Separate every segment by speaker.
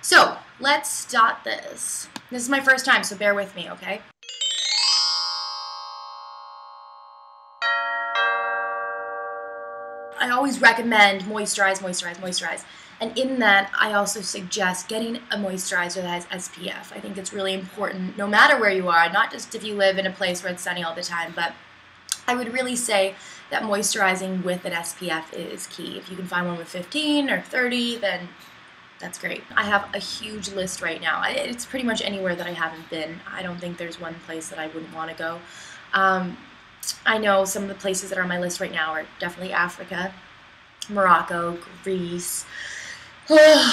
Speaker 1: So let's start this. This is my first time, so bear with me, okay? I always recommend moisturize, moisturize, moisturize. And in that, I also suggest getting a moisturizer that has SPF. I think it's really important, no matter where you are, not just if you live in a place where it's sunny all the time, but I would really say that moisturizing with an SPF is key. If you can find one with 15 or 30, then that's great. I have a huge list right now. It's pretty much anywhere that I haven't been. I don't think there's one place that I wouldn't want to go. I know some of the places that are on my list right now are definitely Africa, Morocco, Greece,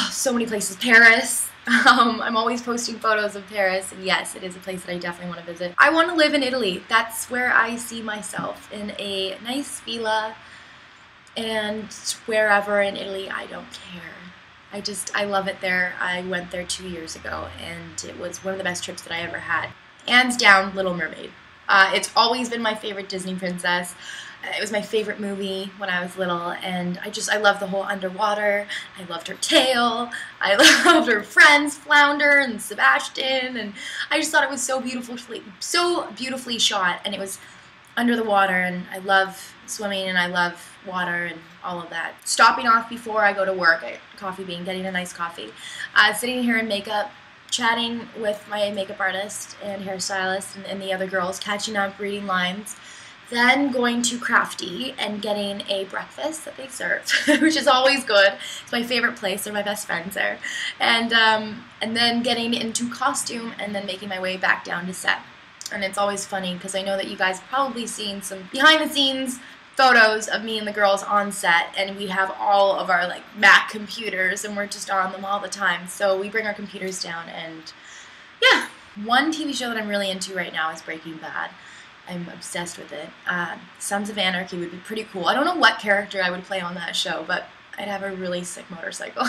Speaker 1: so many places, Paris. I'm always posting photos of Paris, and yes, it is a place that I definitely want to visit. I want to live in Italy. That's where I see myself, in a nice villa, and wherever in Italy, I don't care. I love it there. I went there 2 years ago, and it was one of the best trips that I ever had. Hands down, Little Mermaid. It's always been my favorite Disney princess. It was my favorite movie when I was little, and I love the whole underwater. I loved her tail. I loved her friends, Flounder and Sebastian, and I just thought it was so beautifully shot, and it was under the water, and I love swimming, and I love water, and all of that. Stopping off before I go to work at Coffee Bean, getting a nice coffee, sitting here in makeup, chatting with my makeup artist and hairstylist and the other girls, catching up, reading lines, then going to Crafty and getting a breakfast that they serve, which is always good. It's my favorite place. They're my best friends there. And then getting into costume and then making my way back down to set. And it's always funny because I know that you guys have probably seen some behind-the-scenes photos of me and the girls on set, and we have all of our like Mac computers and we're just on them all the time. So we bring our computers down, and yeah. One TV show that I'm really into right now is Breaking Bad. I'm obsessed with it. Sons of Anarchy would be pretty cool. I don't know what character I would play on that show, but I'd have a really sick motorcycle.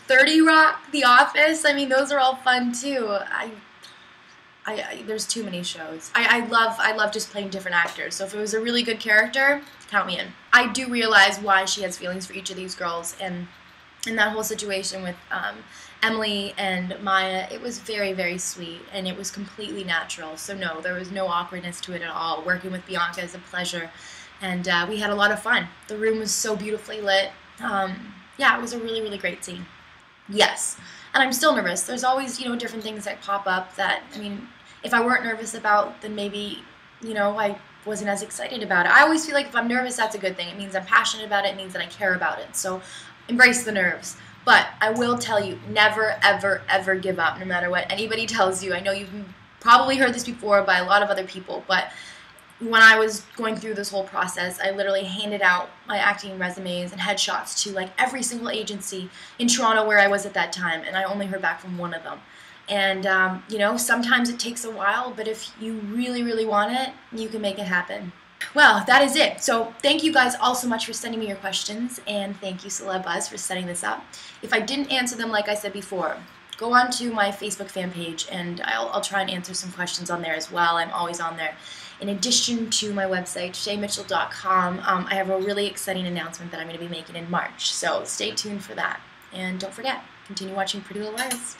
Speaker 1: 30 Rock, The Office, I mean, those are all fun too. There's too many shows. I love just playing different actors. So if it was a really good character, count me in. I do realize why she has feelings for each of these girls, and in that whole situation with Emily and Maya, it was very, very sweet, and it was completely natural. So no, there was no awkwardness to it at all. Working with Bianca is a pleasure, and we had a lot of fun. The room was so beautifully lit. Yeah, it was a really, really great scene. Yes, and I'm still nervous. There's always, different things that pop up that, I mean, if I weren't nervous about, then maybe, I wasn't as excited about it. I always feel like if I'm nervous, that's a good thing. It means I'm passionate about it. It means that I care about it. So embrace the nerves. But I will tell you, never, ever, ever give up, no matter what anybody tells you. I know you've probably heard this before by a lot of other people, but when I was going through this whole process, I literally handed out my acting resumes and headshots to like every single agency in Toronto where I was at that time, and I only heard back from one of them. And, sometimes it takes a while, but if you really, really want it, you can make it happen. Well, that is it. So thank you guys all so much for sending me your questions, and thank you, Celebuzz, for setting this up. If I didn't answer them like I said before, go on to my Facebook fan page, and I'll try and answer some questions on there as well. I'm always on there. In addition to my website, shaymitchell.com, I have a really exciting announcement that I'm going to be making in March, so stay tuned for that. And don't forget, continue watching Pretty Little Liars.